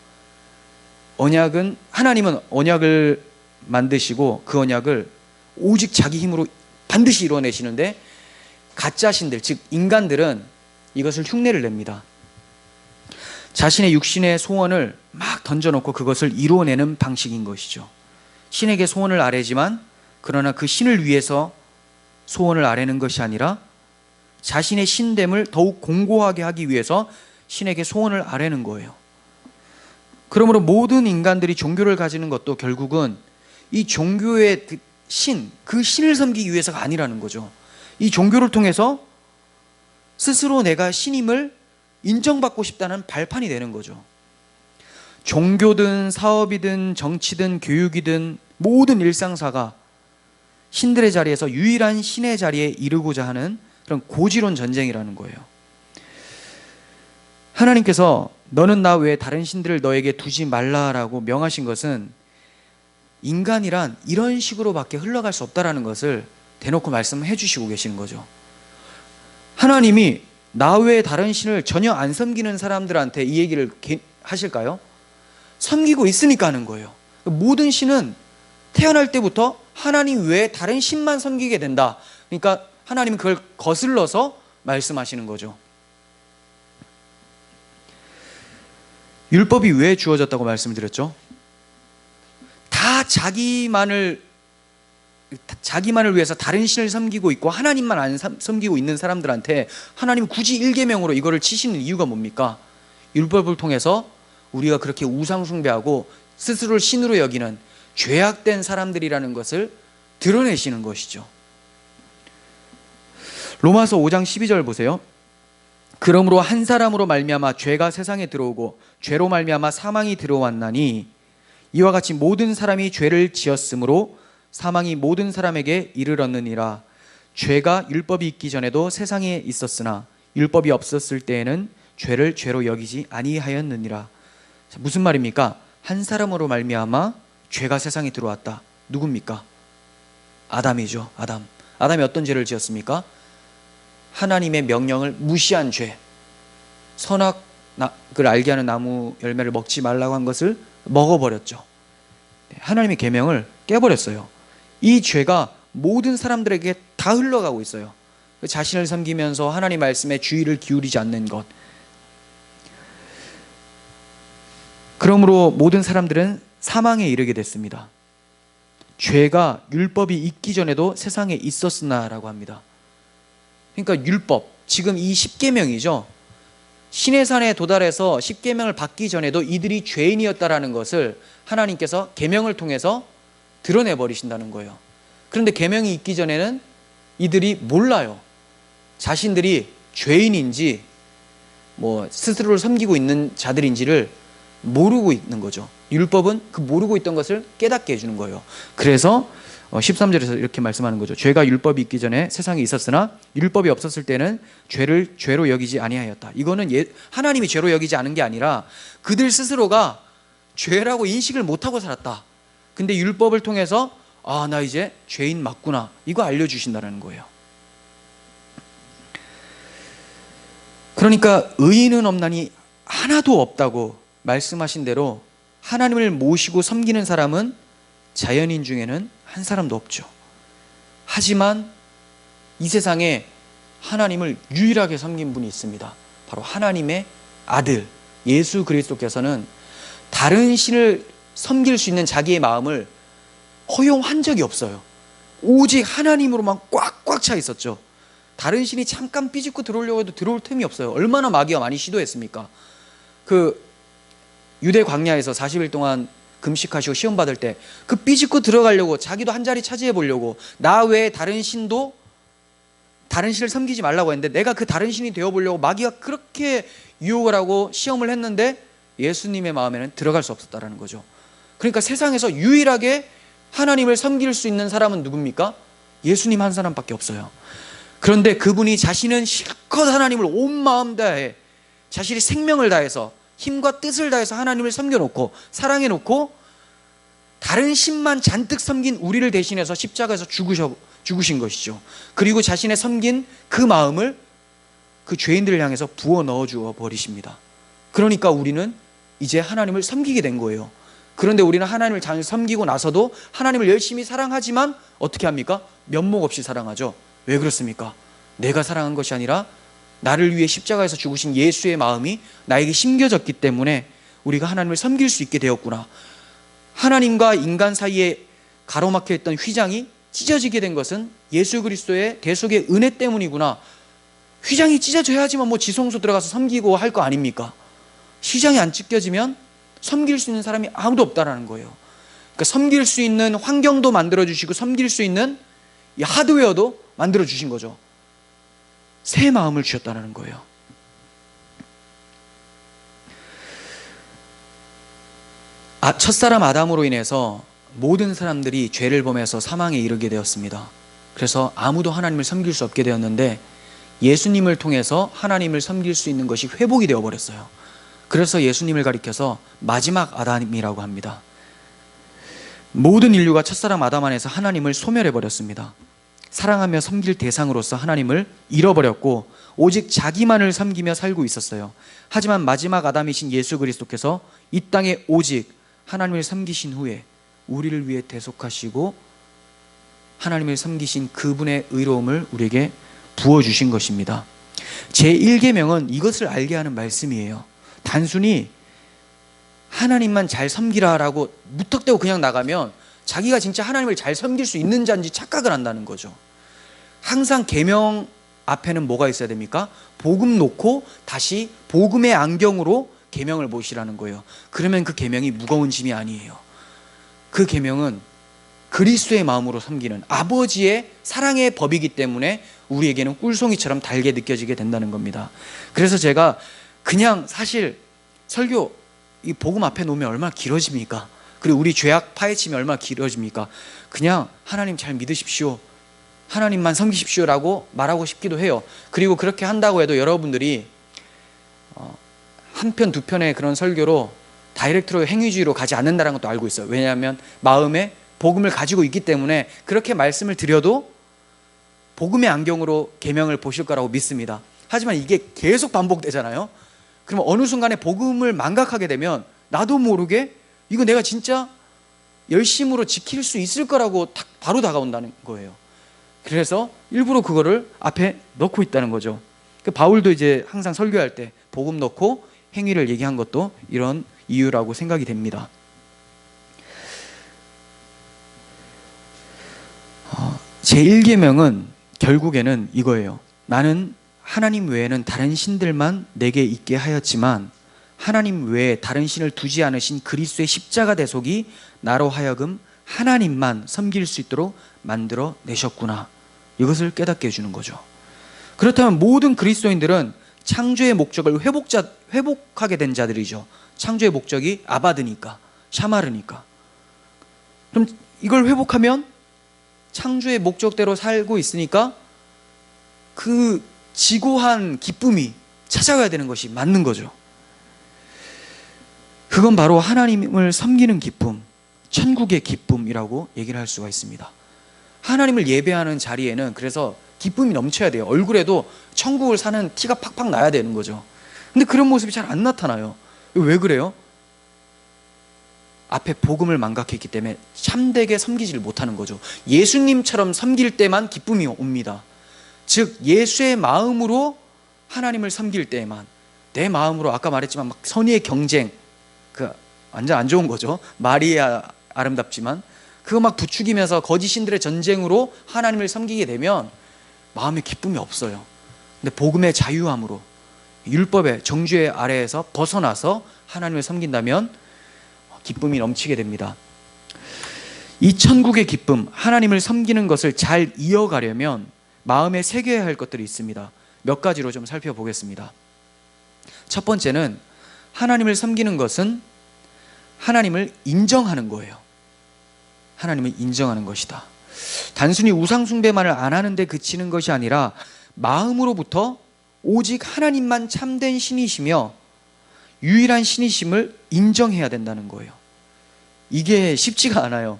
Speaker 1: 언약은, 하나님은 언약을 만드시고 그 언약을 오직 자기 힘으로 반드시 이루어내시는데 가짜 신들, 즉 인간들은 이것을 흉내를 냅니다. 자신의 육신의 소원을 막 던져놓고 그것을 이루어내는 방식인 것이죠. 신에게 소원을 아뢰지만 그러나 그 신을 위해서 소원을 아뢰는 것이 아니라 자신의 신됨을 더욱 공고하게 하기 위해서 신에게 소원을 아뢰는 거예요. 그러므로 모든 인간들이 종교를 가지는 것도 결국은 이 종교의 신, 그 신을 섬기기 위해서가 아니라는 거죠. 이 종교를 통해서 스스로 내가 신임을 인정받고 싶다는 발판이 되는 거죠. 종교든 사업이든 정치든 교육이든 모든 일상사가 신들의 자리에서 유일한 신의 자리에 이르고자 하는 그런 고지론 전쟁이라는 거예요. 하나님께서 너는 나 외에 다른 신들을 너에게 두지 말라라고 명하신 것은 인간이란 이런 식으로밖에 흘러갈 수 없다라는 것을 대놓고 말씀해 주시고 계시는 거죠. 하나님이 나 외에 다른 신을 전혀 안 섬기는 사람들한테 이 얘기를 하실까요? 섬기고 있으니까 하는 거예요. 모든 신은 태어날 때부터 하나님 외에 다른 신만 섬기게 된다. 그러니까 하나님은 그걸 거슬러서 말씀하시는 거죠. 율법이 왜 주어졌다고 말씀드렸죠? 다 자기만을 위해서 다른 신을 섬기고 있고 하나님만 안 섬기고 있는 사람들한테 하나님은 굳이 일계명으로 이거를 치시는 이유가 뭡니까? 율법을 통해서 우리가 그렇게 우상 숭배하고 스스로를 신으로 여기는 죄악된 사람들이라는 것을 드러내시는 것이죠. 로마서 5장 12절 보세요. 그러므로 한 사람으로 말미암아 죄가 세상에 들어오고 죄로 말미암아 사망이 들어왔나니 이와 같이 모든 사람이 죄를 지었으므로 사망이 모든 사람에게 이르렀느니라. 죄가 율법이 있기 전에도 세상에 있었으나 율법이 없었을 때에는 죄를 죄로 여기지 아니하였느니라. 무슨 말입니까? 한 사람으로 말미암아 죄가 세상에 들어왔다. 누굽니까? 아담이죠. 아담이 어떤 죄를 지었습니까? 하나님의 명령을 무시한 죄, 선악을 알게 하는 나무 열매를 먹지 말라고 한 것을 먹어버렸죠. 하나님의 계명을 깨버렸어요. 이 죄가 모든 사람들에게 다 흘러가고 있어요. 자신을 섬기면서 하나님 말씀에 주의를 기울이지 않는 것. 그러므로 모든 사람들은 사망에 이르게 됐습니다. 죄가 율법이 있기 전에도 세상에 있었으나라고 합니다. 그러니까 율법, 지금 이 십계명이죠. 시내산에 도달해서 십계명을 받기 전에도 이들이 죄인이었다라는 것을 하나님께서 계명을 통해서 드러내 버리신다는 거예요. 그런데 계명이 있기 전에는 이들이 몰라요. 자신들이 죄인인지 스스로를 섬기고 있는 자들인지를 모르고 있는 거죠. 율법은 그 모르고 있던 것을 깨닫게 해주는 거예요. 그래서 13절에서 이렇게 말씀하는 거죠. 죄가 율법이 있기 전에 세상에 있었으나 율법이 없었을 때는 죄를 죄로 여기지 아니하였다. 이거는 하나님이 죄로 여기지 않은 게 아니라 그들 스스로가 죄라고 인식을 못하고 살았다. 근데 율법을 통해서 나 이제 죄인 맞구나, 이거 알려주신다는 거예요. 그러니까 의인은 없나니 하나도 없다고 말씀하신 대로 하나님을 모시고 섬기는 사람은 자연인 중에는 한 사람도 없죠. 하지만 이 세상에 하나님을 유일하게 섬긴 분이 있습니다. 바로 하나님의 아들 예수 그리스도께서는 다른 신을 섬길 수 있는 자기의 마음을 허용한 적이 없어요. 오직 하나님으로만 꽉꽉 차 있었죠. 다른 신이 잠깐 삐집고 들어오려고 해도 들어올 틈이 없어요. 얼마나 마귀가 많이 시도했습니까? 유대 광야에서 40일 동안 금식하시고 시험 받을 때 그 삐집고 들어가려고, 자기도 한 자리 차지해 보려고, 나 외에 다른 신을 섬기지 말라고 했는데 내가 그 다른 신이 되어보려고 마귀가 그렇게 유혹을 하고 시험을 했는데 예수님의 마음에는 들어갈 수 없었다라는 거죠. 그러니까 세상에서 유일하게 하나님을 섬길 수 있는 사람은 누굽니까? 예수님 한 사람밖에 없어요. 그런데 그분이 자신은 실컷 하나님을 온 마음 다해, 자신이 생명을 다해서 힘과 뜻을 다해서 하나님을 섬겨놓고 사랑해놓고 다른 신만 잔뜩 섬긴 우리를 대신해서 십자가에서 죽으신 것이죠. 그리고 자신의 섬긴 그 마음을 그 죄인들을 향해서 부어 넣어주어 버리십니다. 그러니까 우리는 이제 하나님을 섬기게 된 거예요. 그런데 우리는 하나님을 잘 섬기고 나서도 하나님을 열심히 사랑하지만 어떻게 합니까? 면목 없이 사랑하죠. 왜 그렇습니까? 내가 사랑한 것이 아니라 나를 위해 십자가에서 죽으신 예수의 마음이 나에게 심겨졌기 때문에 우리가 하나님을 섬길 수 있게 되었구나. 하나님과 인간 사이에 가로막혀 있던 휘장이 찢어지게 된 것은 예수 그리스도의 대속의 은혜 때문이구나. 휘장이 찢어져야지만 지성소 들어가서 섬기고 할 거 아닙니까? 휘장이 안 찢겨지면 섬길 수 있는 사람이 아무도 없다라는 거예요. 그러니까 섬길 수 있는 환경도 만들어주시고 섬길 수 있는 이 하드웨어도 만들어주신 거죠. 새 마음을 주셨다는 거예요. 첫사람 아담으로 인해서 모든 사람들이 죄를 범해서 사망에 이르게 되었습니다. 그래서 아무도 하나님을 섬길 수 없게 되었는데 예수님을 통해서 하나님을 섬길 수 있는 것이 회복이 되어버렸어요. 그래서 예수님을 가리켜서 마지막 아담이라고 합니다. 모든 인류가 첫사람 아담 안에서 하나님을 소멸해버렸습니다. 사랑하며 섬길 대상으로서 하나님을 잃어버렸고 오직 자기만을 섬기며 살고 있었어요. 하지만 마지막 아담이신 예수 그리스도께서 이 땅에 오직 하나님을 섬기신 후에 우리를 위해 대속하시고 하나님을 섬기신 그분의 의로움을 우리에게 부어주신 것입니다. 제1계명은 이것을 알게 하는 말씀이에요. 단순히 하나님만 잘 섬기라라고 무턱대고 그냥 나가면 자기가 진짜 하나님을 잘 섬길 수 있는 자인지 착각을 한다는 거죠. 항상 계명 앞에는 뭐가 있어야 됩니까? 복음 놓고 다시 복음의 안경으로 계명을 보시라는 거예요. 그러면 그 계명이 무거운 짐이 아니에요. 그 계명은 그리스도의 마음으로 섬기는 아버지의 사랑의 법이기 때문에 우리에게는 꿀송이처럼 달게 느껴지게 된다는 겁니다. 그래서 제가 그냥 사실 설교 이 복음 앞에 놓으면 얼마나 길어집니까? 그리고 우리 죄악 파헤치면 얼마나 길어집니까? 그냥 하나님 잘 믿으십시오, 하나님만 섬기십시오라고 말하고 싶기도 해요. 그리고 그렇게 한다고 해도 여러분들이 한 편 두 편의 그런 설교로 다이렉트로 행위주의로 가지 않는다는 것도 알고 있어요. 왜냐하면 마음에 복음을 가지고 있기 때문에 그렇게 말씀을 드려도 복음의 안경으로 계명을 보실 거라고 믿습니다. 하지만 이게 계속 반복되잖아요. 그러면 어느 순간에 복음을 망각하게 되면 나도 모르게 이거 내가 진짜 열심으로 지킬 수 있을 거라고 바로 다가온다는 거예요. 그래서 일부러 그거를 앞에 넣고 있다는 거죠. 바울도 이제 항상 설교할 때 복음 넣고 행위를 얘기한 것도 이런 이유라고 생각이 됩니다. 제1계명은 결국에는 이거예요. 나는 하나님 외에는 다른 신들만 내게 있게 하였지만 하나님 외에 다른 신을 두지 않으신 그리스도의 십자가 대속이 나로 하여금 하나님만 섬길 수 있도록 만들어 내셨구나. 이것을 깨닫게 해주는 거죠. 그렇다면 모든 그리스도인들은 창조의 목적을 회복하게 된 자들이죠. 창조의 목적이 아바드니까, 샤마르니까. 그럼 이걸 회복하면 창조의 목적대로 살고 있으니까 그 지고한 기쁨이 찾아와야 되는 것이 맞는 거죠. 그건 바로 하나님을 섬기는 기쁨, 천국의 기쁨이라고 얘기를 할 수가 있습니다. 하나님을 예배하는 자리에는 그래서 기쁨이 넘쳐야 돼요. 얼굴에도 천국을 사는 티가 팍팍 나야 되는 거죠. 근데 그런 모습이 잘 안 나타나요. 왜 그래요? 앞에 복음을 망각했기 때문에 참되게 섬기지를 못하는 거죠. 예수님처럼 섬길 때만 기쁨이 옵니다. 즉 예수의 마음으로 하나님을 섬길 때에만, 내 마음으로 아까 말했지만 막 선의의 경쟁, 그 완전 안 좋은 거죠. 말이야 아름답지만 그거 막 부추기면서 거짓 신들의 전쟁으로 하나님을 섬기게 되면 마음에 기쁨이 없어요. 근데 복음의 자유함으로 율법의 정죄의 아래에서 벗어나서 하나님을 섬긴다면 기쁨이 넘치게 됩니다. 이 천국의 기쁨, 하나님을 섬기는 것을 잘 이어가려면 마음에 새겨야 할 것들이 있습니다. 몇 가지로 좀 살펴보겠습니다. 첫 번째는 하나님을 섬기는 것은 하나님을 인정하는 거예요. 하나님을 인정하는 것이다. 단순히 우상숭배만을 안 하는데 그치는 것이 아니라 마음으로부터 오직 하나님만 참된 신이시며 유일한 신이심을 인정해야 된다는 거예요. 이게 쉽지가 않아요.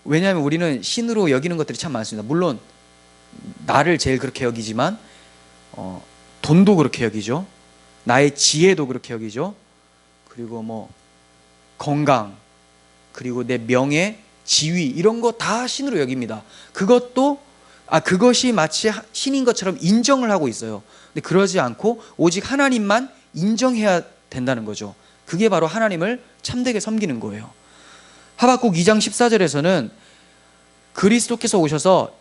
Speaker 1: 왜냐하면 우리는 신으로 여기는 것들이 참 많습니다. 물론 나를 제일 그렇게 여기지만 돈도 그렇게 여기죠. 나의 지혜도 그렇게 여기죠. 그리고 뭐 건강, 그리고 내 명예, 지위 이런 거 다 신으로 여깁니다. 그것이 마치 신인 것처럼 인정을 하고 있어요. 근데 그러지 않고 오직 하나님만 인정해야 된다는 거죠. 그게 바로 하나님을 참되게 섬기는 거예요. 하박국 2장 14절에서는 그리스도께서 오셔서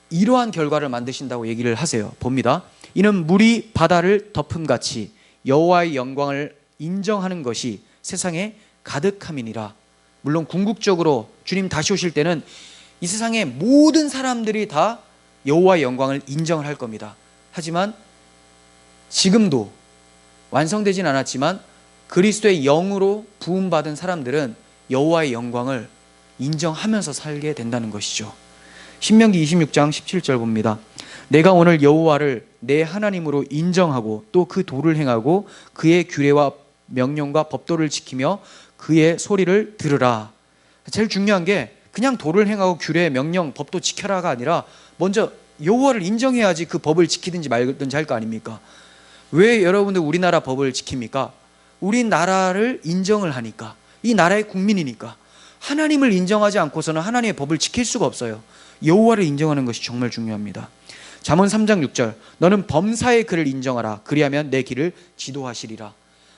Speaker 1: 이러한 결과를 만드신다고 얘기를 하세요. 봅니다. 이는 물이 바다를 덮음같이 여호와의 영광을 인정하는 것이 세상에 가득함이니라. 물론 궁극적으로 주님 다시 오실 때는 이 세상의 모든 사람들이 다 여호와의 영광을 인정을 할 겁니다. 하지만 지금도 완성되진 않았지만 그리스도의 영으로 부음받은 사람들은 여호와의 영광을 인정하면서 살게 된다는 것이죠. 신명기 26장 17절 봅니다. 내가 오늘 여호와를 내 하나님으로 인정하고 또 그 도를 행하고 그의 규례와 명령과 법도를 지키며 그의 소리를 들으라. 제일 중요한 게 그냥 도를 행하고 규례, 명령, 법도 지켜라가 아니라 먼저 여호와를 인정해야지 그 법을 지키든지 말든지 할 거 아닙니까? 왜 여러분들 우리나라 법을 지킵니까? 우리나라를 인정을 하니까, 이 나라의 국민이니까. 하나님을 인정하지 않고서는 하나님의 법을 지킬 수가 없어요. 여호와를 인정하는 것이 정말 중요합니다. 잠언 3장 6절 너는 범사의 그를 인정하라. 그리하면 내 길을 지도하시리라.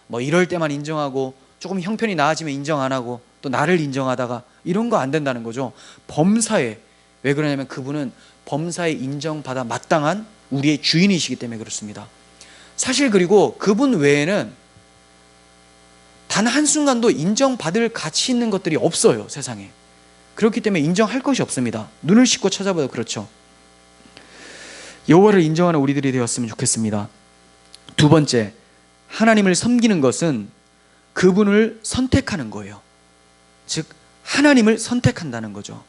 Speaker 1: 뭐 이럴 때만 인정하고 조금 형편이 나아지면 인정 안 하고 또 나를 인정하다가 이런 거 안 된다는 거죠. 범사에, 왜 그러냐면 그분은 범사에 인정받아 마땅한 우리의 주인이시기 때문에 그렇습니다. 사실 그리고 그분 외에는 단 한순간도 인정받을 가치 있는 것들이 없어요, 세상에. 그렇기 때문에 인정할 것이 없습니다. 눈을 씻고 찾아봐도 그렇죠. 여호와를 인정하는 우리들이 되었으면 좋겠습니다. 두 번째, 하나님을 섬기는 것은 그분을 선택하는 거예요. 즉 하나님을 선택한다는 거죠.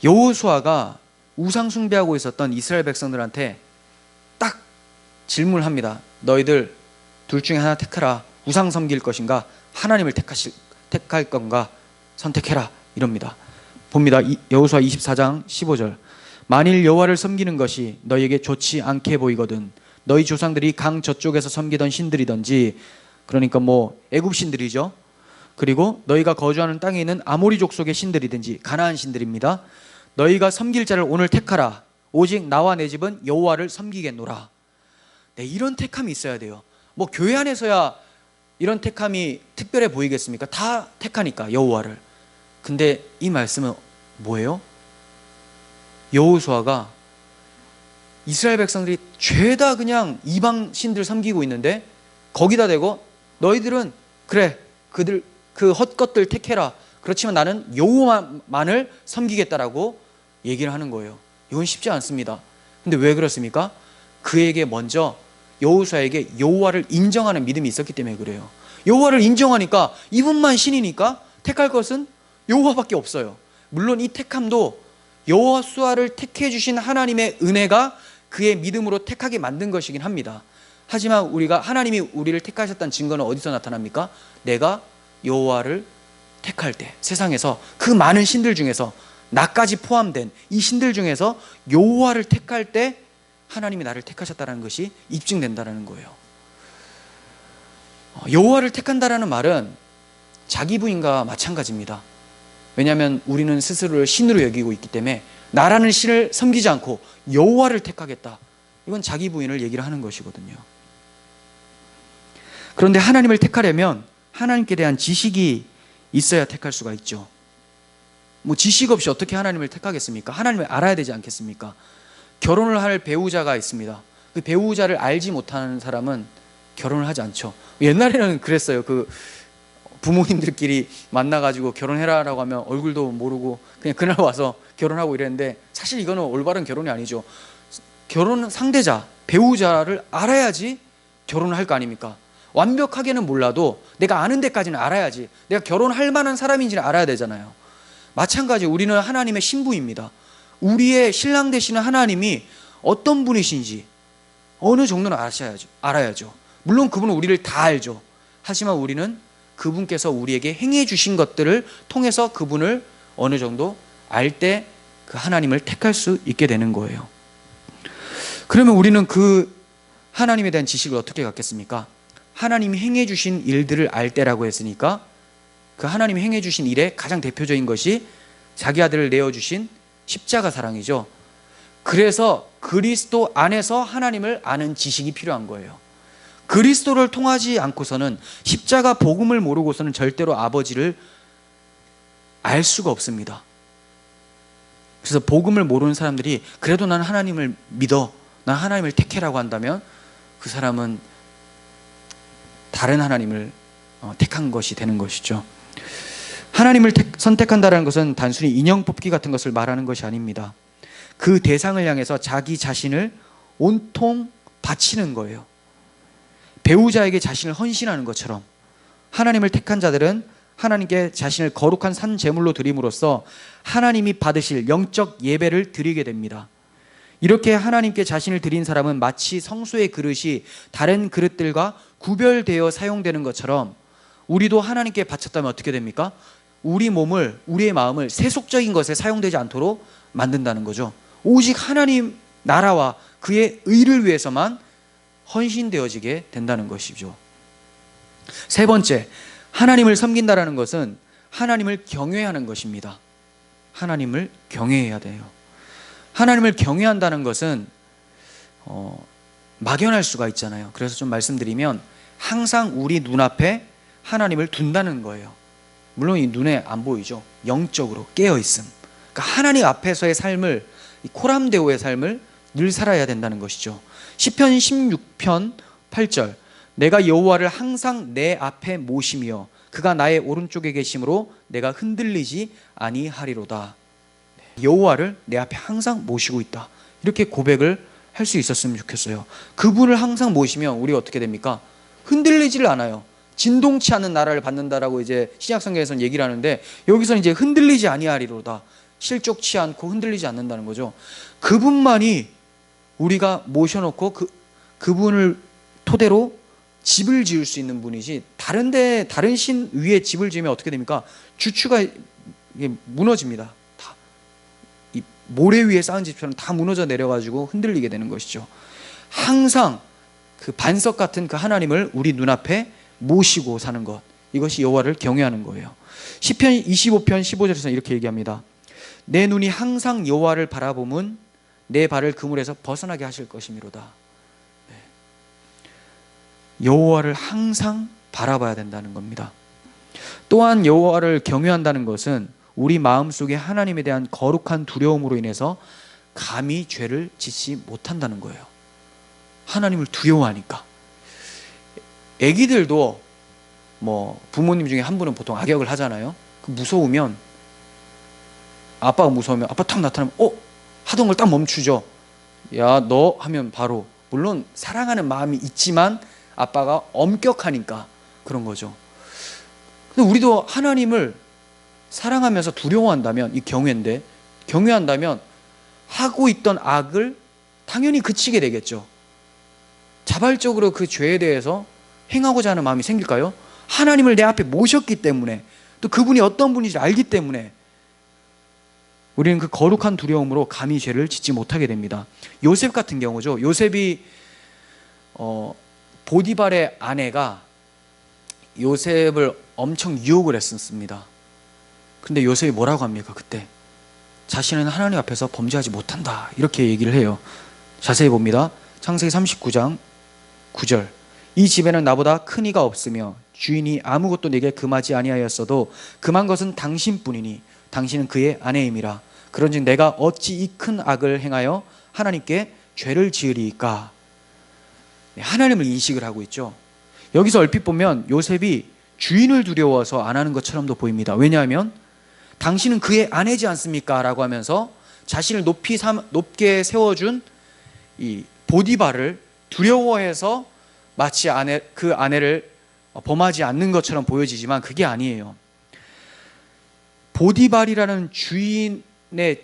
Speaker 1: 여호수아가 우상 숭배하고 있었던 이스라엘 백성들한테 딱 질문을 합니다. 너희들 둘 중에 하나 택하라. 우상 섬길 것인가 하나님을 택할 건가 선택해라 이럽니다. 봅니다. 여호수아 24장 15절. 만일 여호와를 섬기는 것이 너희에게 좋지 않게 보이거든 너희 조상들이 강 저쪽에서 섬기던 신들이든지, 그러니까 애굽 신들이죠. 그리고 너희가 거주하는 땅에 있는 아모리 족속의 신들이든지 가나안 신들입니다. 너희가 섬길 자를 오늘 택하라. 오직 나와 내 집은 여호와를 섬기겠노라. 네, 이런 택함이 있어야 돼요. 교회 안에서야 이런 택함이 특별해 보이겠습니까? 다 택하니까 여호와를. 근데 이 말씀은 뭐예요? 여호수아가 이스라엘 백성들이 죄다 그냥 이방 신들 섬기고 있는데 거기다 대고 너희들은 그래 그들 그 헛것들 택해라. 그렇지만 나는 여호와만을 섬기겠다라고 얘기를 하는 거예요. 이건 쉽지 않습니다. 근데 왜 그렇습니까? 그에게 먼저 여호수아에게 여호와를 인정하는 믿음이 있었기 때문에 그래요. 여호와를 인정하니까 이분만 신이니까 택할 것은 여호와밖에 없어요. 물론 이 택함도 여호수아를 택해 주신 하나님의 은혜가 그의 믿음으로 택하게 만든 것이긴 합니다. 하지만 우리가 하나님이 우리를 택하셨다는 증거는 어디서 나타납니까? 내가 여호와를 택할 때, 세상에서 그 많은 신들 중에서 나까지 포함된 이 신들 중에서 여호와를 택할 때 하나님이 나를 택하셨다는 것이 입증된다는 거예요. 여호와를 택한다는 말은 자기 부인과 마찬가지입니다. 왜냐하면 우리는 스스로를 신으로 여기고 있기 때문에 나라는 신을 섬기지 않고 여호와를 택하겠다. 이건 자기 부인을 얘기를 하는 것이거든요. 그런데 하나님을 택하려면 하나님께 대한 지식이 있어야 택할 수가 있죠. 지식 없이 어떻게 하나님을 택하겠습니까? 하나님을 알아야 되지 않겠습니까? 결혼을 할 배우자가 있습니다. 그 배우자를 알지 못하는 사람은 결혼을 하지 않죠. 옛날에는 그랬어요. 부모님들끼리 만나가지고 결혼해라라고 하면 얼굴도 모르고 그냥 그날 와서 결혼하고 이랬는데, 사실 이거는 올바른 결혼이 아니죠. 결혼 상대자, 배우자를 알아야지 결혼을 할 거 아닙니까? 완벽하게는 몰라도 내가 아는 데까지는 알아야지 내가 결혼할 만한 사람인지는 알아야 되잖아요. 마찬가지 우리는 하나님의 신부입니다. 우리의 신랑 되시는 하나님이 어떤 분이신지 어느 정도는 알아야죠. 물론 그분은 우리를 다 알죠. 하지만 우리는 그분께서 우리에게 행해 주신 것들을 통해서 그분을 어느 정도 알 때 그 하나님을 택할 수 있게 되는 거예요. 그러면 우리는 그 하나님에 대한 지식을 어떻게 갖겠습니까? 하나님이 행해 주신 일들을 알 때라고 했으니까 그 하나님이 행해 주신 일의 가장 대표적인 것이 자기 아들을 내어주신 십자가 사랑이죠. 그래서 그리스도 안에서 하나님을 아는 지식이 필요한 거예요. 그리스도를 통하지 않고서는, 십자가 복음을 모르고서는 절대로 아버지를 알 수가 없습니다. 그래서 복음을 모르는 사람들이 그래도 난 하나님을 믿어, 난 하나님을 택해라고 한다면 그 사람은 다른 하나님을 택한 것이 되는 것이죠. 하나님을 선택한다는 것은 단순히 인형 뽑기 같은 것을 말하는 것이 아닙니다. 그 대상을 향해서 자기 자신을 온통 바치는 거예요. 배우자에게 자신을 헌신하는 것처럼 하나님을 택한 자들은 하나님께 자신을 거룩한 산 제물로 드림으로써 하나님이 받으실 영적 예배를 드리게 됩니다. 이렇게 하나님께 자신을 드린 사람은 마치 성소의 그릇이 다른 그릇들과 구별되어 사용되는 것처럼 우리도 하나님께 바쳤다면 어떻게 됩니까? 우리 몸을, 우리의 마음을 세속적인 것에 사용되지 않도록 만든다는 거죠. 오직 하나님 나라와 그의 의를 위해서만 헌신되어지게 된다는 것이죠. 세 번째, 하나님을 섬긴다라는 것은 하나님을 경외하는 것입니다. 하나님을 경외해야 돼요. 하나님을 경외한다는 것은 막연할 수가 있잖아요. 그래서 좀 말씀드리면 항상 우리 눈앞에 하나님을 둔다는 거예요. 물론 이 눈에 안 보이죠. 영적으로 깨어있음. 그러니까 하나님 앞에서의 삶을, 이 코람데오의 삶을 늘 살아야 된다는 것이죠. 시편 16편 8절, 내가 여호와를 항상 내 앞에 모시며 그가 나의 오른쪽에 계심으로 내가 흔들리지 아니하리로다. 여호와를 내 앞에 항상 모시고 있다. 이렇게 고백을 할 수 있었으면 좋겠어요. 그분을 항상 모시면 우리가 어떻게 됩니까? 흔들리지를 않아요. 진동치 않은 나라를 받는다라고 이제 신약성경에서는 얘기를 하는데, 여기서는 이제 흔들리지 아니하리로다. 실족치 않고 흔들리지 않는다는 거죠. 그분만이 우리가 모셔놓고 그분을 토대로 집을 지을 수 있는 분이지, 다른 신 위에 집을 지으면 어떻게 됩니까? 주추가 무너집니다. 다 이 모래 위에 쌓은 집처럼 다 무너져 내려가지고 흔들리게 되는 것이죠. 항상 그 반석 같은 그 하나님을 우리 눈앞에 모시고 사는 것, 이것이 여호와를 경외하는 거예요. 시편 25편 15절에서 이렇게 얘기합니다. 내 눈이 항상 여호와를 바라보면 내 발을 그물에서 벗어나게 하실 것이미로다. 여호와를 항상 바라봐야 된다는 겁니다. 또한 여호와를 경외한다는 것은 우리 마음속에 하나님에 대한 거룩한 두려움으로 인해서 감히 죄를 짓지 못한다는 거예요. 하나님을 두려워하니까. 애기들도 뭐 부모님 중에 한 분은 보통 악역을 하잖아요. 무서우면, 아빠가 무서우면 아빠 탁 나타나면 하던 걸 딱 멈추죠. 야, 너 하면 바로, 물론 사랑하는 마음이 있지만 아빠가 엄격하니까 그런 거죠. 근데 우리도 하나님을 사랑하면서 두려워한다면, 이 경외인데, 경외한다면 하고 있던 악을 당연히 그치게 되겠죠. 자발적으로 그 죄에 대해서 행하고자 하는 마음이 생길까요? 하나님을 내 앞에 모셨기 때문에, 또 그분이 어떤 분인지 알기 때문에 우리는 그 거룩한 두려움으로 감히 죄를 짓지 못하게 됩니다. 요셉 같은 경우죠. 요셉이 보디발의 아내가 요셉을 엄청 유혹을 했었습니다. 근데 요셉이 뭐라고 합니까? 그때 자신은 하나님 앞에서 범죄하지 못한다, 이렇게 얘기를 해요. 자세히 봅니다. 창세기 39장 9절. 이 집에는 나보다 큰 이가 없으며 주인이 아무것도 내게 금하지 아니하였어도 금한 것은 당신뿐이니 당신은 그의 아내임이라. 그런즉 내가 어찌 이 큰 악을 행하여 하나님께 죄를 지으리이까. 하나님을 인식을 하고 있죠. 여기서 얼핏 보면 요셉이 주인을 두려워서 안 하는 것처럼도 보입니다. 왜냐하면 당신은 그의 아내지 않습니까? 라고 하면서 자신을 높게 세워준 이 보디발을 두려워해서 마치 그 아내를 범하지 않는 것처럼 보여지지만 그게 아니에요. 보디발이라는 주인의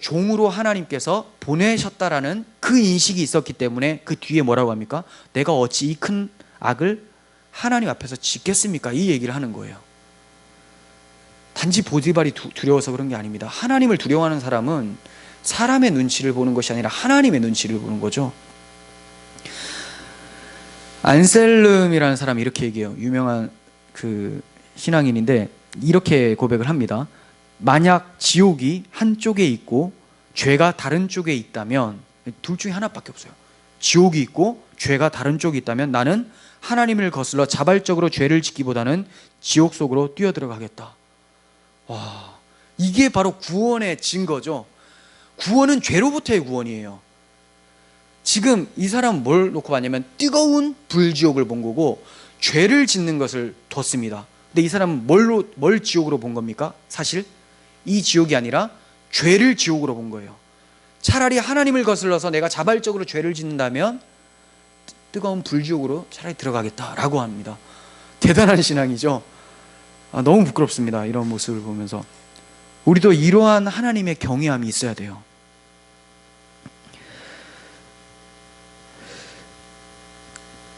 Speaker 1: 종으로 하나님께서 보내셨다라는 그 인식이 있었기 때문에 그 뒤에 뭐라고 합니까? 내가 어찌 이 큰 악을 하나님 앞에서 짓겠습니까? 이 얘기를 하는 거예요. 단지 보디발이 두려워서 그런 게 아닙니다. 하나님을 두려워하는 사람은 사람의 눈치를 보는 것이 아니라 하나님의 눈치를 보는 거죠. 안셀름이라는 사람이 이렇게 얘기해요. 유명한 그 신앙인인데 이렇게 고백을 합니다. 만약 지옥이 한쪽에 있고 죄가 다른 쪽에 있다면, 둘 중에 하나밖에 없어요. 지옥이 있고 죄가 다른 쪽에 있다면 나는 하나님을 거슬러 자발적으로 죄를 짓기보다는 지옥 속으로 뛰어들어가겠다. 와, 이게 바로 구원의 증거죠. 구원은 죄로부터의 구원이에요. 지금 이 사람은 뭘 놓고 봤냐면 뜨거운 불지옥을 본 거고 죄를 짓는 것을 뒀습니다. 근데 이 사람은 뭘 지옥으로 본 겁니까? 사실 이 지옥이 아니라 죄를 지옥으로 본 거예요. 차라리 하나님을 거슬러서 내가 자발적으로 죄를 짓는다면 뜨거운 불지옥으로 차라리 들어가겠다라고 합니다. 대단한 신앙이죠. 너무 부끄럽습니다. 이런 모습을 보면서 우리도 이러한 하나님의 경외함이 있어야 돼요.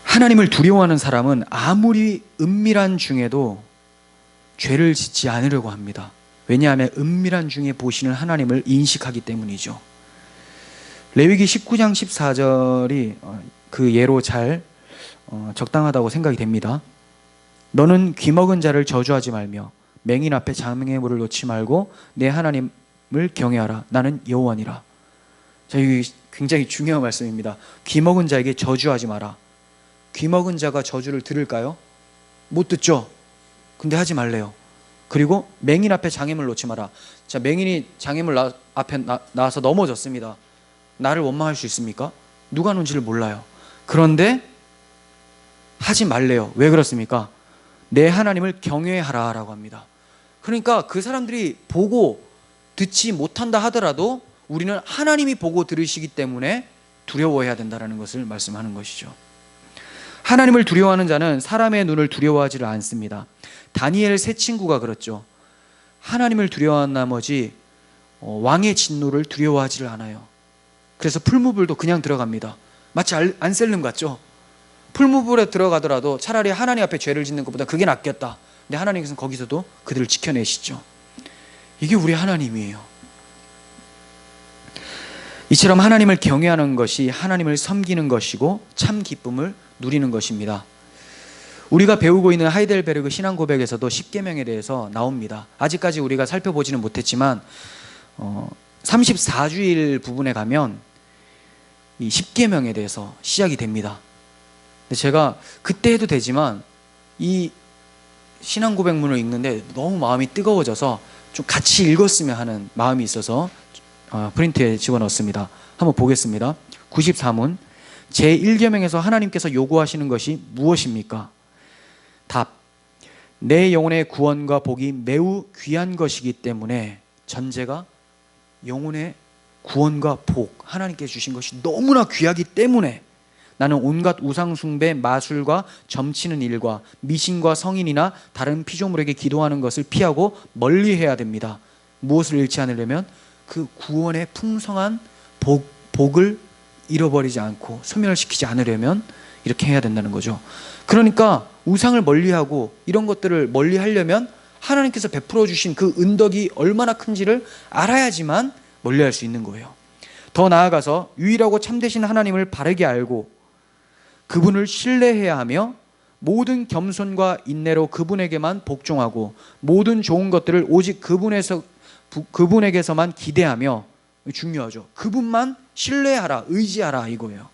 Speaker 1: 하나님을 두려워하는 사람은 아무리 은밀한 중에도 죄를 짓지 않으려고 합니다. 왜냐하면 은밀한 중에 보시는 하나님을 인식하기 때문이죠. 레위기 19장 14절이 그 예로 잘 적당하다고 생각이 됩니다. 너는 귀먹은 자를 저주하지 말며 맹인 앞에 장애물을 놓지 말고 내 하나님을 경외하라. 나는 여호와니라. 자, 이게 굉장히 중요한 말씀입니다. 귀먹은 자에게 저주하지 마라. 귀먹은 자가 저주를 들을까요? 못 듣죠. 근데 하지 말래요. 그리고 맹인 앞에 장애물 놓지 마라. 자, 맹인이 장애물 앞에 나와서 넘어졌습니다. 나를 원망할 수 있습니까? 누가 놓은지를 몰라요. 그런데 하지 말래요. 왜 그렇습니까? 내 하나님을 경외하라 라고 합니다. 그러니까 그 사람들이 보고 듣지 못한다 하더라도 우리는 하나님이 보고 들으시기 때문에 두려워해야 된다는 것을 말씀하는 것이죠. 하나님을 두려워하는 자는 사람의 눈을 두려워하지를 않습니다. 다니엘 세 친구가 그렇죠. 하나님을 두려워한 나머지 왕의 진노를 두려워하지를 않아요. 그래서 풀무불도 그냥 들어갑니다. 마치 안셀름 같죠? 풀무불에 들어가더라도 차라리 하나님 앞에 죄를 짓는 것보다 그게 낫겠다. 근데 하나님께서는 거기서도 그들을 지켜내시죠. 이게 우리 하나님이에요. 이처럼 하나님을 경외하는 것이 하나님을 섬기는 것이고 참 기쁨을 누리는 것입니다. 우리가 배우고 있는 하이델베르그 신앙 고백에서도 십계명에 대해서 나옵니다. 아직까지 우리가 살펴보지는 못했지만 34주일 부분에 가면 이 십계명에 대해서 시작이 됩니다. 근데 제가 그때 해도 되지만 이 신앙 고백문을 읽는데 너무 마음이 뜨거워져서 좀 같이 읽었으면 하는 마음이 있어서 프린트에 집어넣었습니다. 한번 보겠습니다. 94문 제1계명에서 하나님께서 요구하시는 것이 무엇입니까? 답. 내 영혼의 구원과 복이 매우 귀한 것이기 때문에 전제가 영혼의 구원과 복, 하나님께 주신 것이 너무나 귀하기 때문에 나는 온갖 우상숭배, 마술과 점치는 일과 미신과 성인이나 다른 피조물에게 기도하는 것을 피하고 멀리해야 됩니다. 무엇을 잃지 않으려면 그 구원의 풍성한 복을 잃어버리지 않고 소멸시키지 않으려면 이렇게 해야 된다는 거죠. 그러니까 우상을 멀리하고 이런 것들을 멀리하려면 하나님께서 베풀어 주신 그 은덕이 얼마나 큰지를 알아야지만 멀리할 수 있는 거예요. 더 나아가서 유일하고 참되신 하나님을 바르게 알고 그분을 신뢰해야 하며 모든 겸손과 인내로 그분에게만 복종하고 모든 좋은 것들을 오직 그분에게서만 기대하며, 중요하죠. 그분만 신뢰하라, 의지하라 이거예요.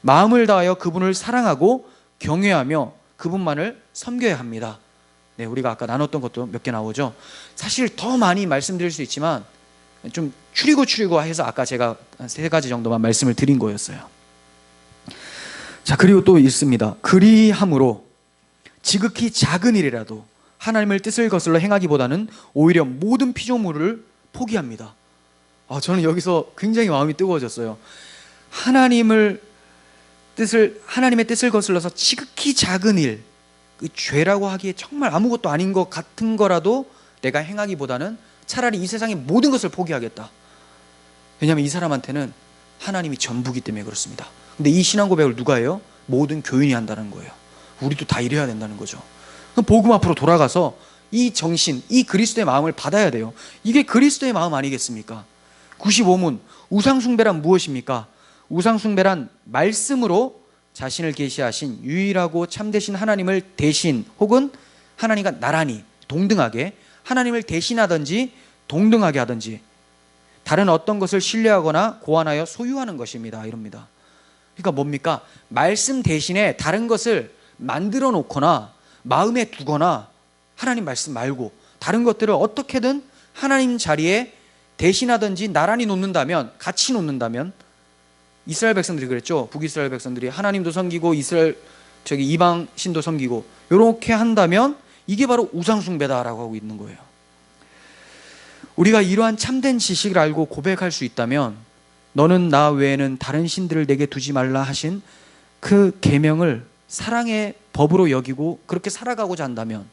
Speaker 1: 마음을 다하여 그분을 사랑하고 경외하며 그분만을 섬겨야 합니다. 네, 우리가 아까 나눴던 것도 몇 개 나오죠. 사실 더 많이 말씀드릴 수 있지만 좀 추리고 해서 아까 제가 한 3가지 정도만 말씀을 드린 거였어요. 자, 그리고 또 있습니다. 그리함으로 지극히 작은 일이라도 하나님의 뜻을 거슬러 행하기보다는 오히려 모든 피조물을 포기합니다. 저는 여기서 굉장히 마음이 뜨거워졌어요. 하나님의 뜻을 거슬러서 지극히 작은 일, 그 죄라고 하기에 정말 아무것도 아닌 것 같은 거라도 내가 행하기보다는 차라리 이 세상의 모든 것을 포기하겠다. 왜냐하면 이 사람한테는 하나님이 전부기 때문에 그렇습니다. 근데 이 신앙 고백을 누가 해요? 모든 교인이 한다는 거예요. 우리도 다 이래야 된다는 거죠. 그럼 복음 앞으로 돌아가서 이 정신, 이 그리스도의 마음을 받아야 돼요. 이게 그리스도의 마음 아니겠습니까? 95문 우상숭배란 무엇입니까? 우상숭배란 말씀으로 자신을 계시하신 유일하고 참되신 하나님을 대신 혹은 하나님과 나란히 동등하게 하나님을 대신하든지 동등하게 하든지 다른 어떤 것을 신뢰하거나 고안하여 소유하는 것입니다. 이럽니다. 그러니까 뭡니까? 말씀 대신에 다른 것을 만들어 놓거나 마음에 두거나 하나님 말씀 말고 다른 것들을 어떻게든 하나님 자리에 대신하든지 나란히 놓는다면, 같이 놓는다면, 이스라엘 백성들이 그랬죠. 북이스라엘 백성들이 하나님도 섬기고 이방 신도 섬기고 이렇게 한다면 이게 바로 우상숭배다라고 하고 있는 거예요. 우리가 이러한 참된 지식을 알고 고백할 수 있다면 너는 나 외에는 다른 신들을 내게 두지 말라 하신 그 계명을 사랑의 법으로 여기고 그렇게 살아가고자 한다면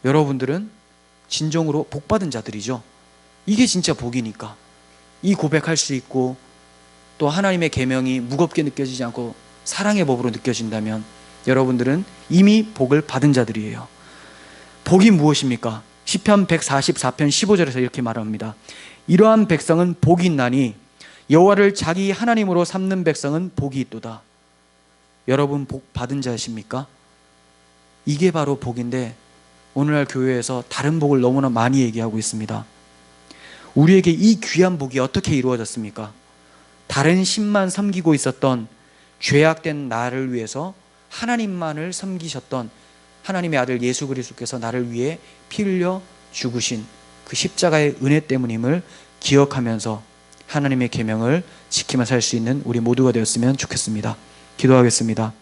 Speaker 1: 여러분들은 진정으로 복받은 자들이죠. 이게 진짜 복이니까 이 고백할 수 있고 또 하나님의 계명이 무겁게 느껴지지 않고 사랑의 법으로 느껴진다면 여러분들은 이미 복을 받은 자들이에요. 복이 무엇입니까? 시편 144편 15절에서 이렇게 말합니다. 이러한 백성은 복이 있나니 여호와를 자기 하나님으로 삼는 백성은 복이 있도다. 여러분 복 받은 자이십니까? 이게 바로 복인데 오늘날 교회에서 다른 복을 너무나 많이 얘기하고 있습니다. 우리에게 이 귀한 복이 어떻게 이루어졌습니까? 다른 신만 섬기고 있었던 죄악된 나를 위해서 하나님만을 섬기셨던 하나님의 아들 예수 그리스도께서 나를 위해 피 흘려 죽으신 그 십자가의 은혜 때문임을 기억하면서 하나님의 계명을 지키며 살 수 있는 우리 모두가 되었으면 좋겠습니다. 기도하겠습니다.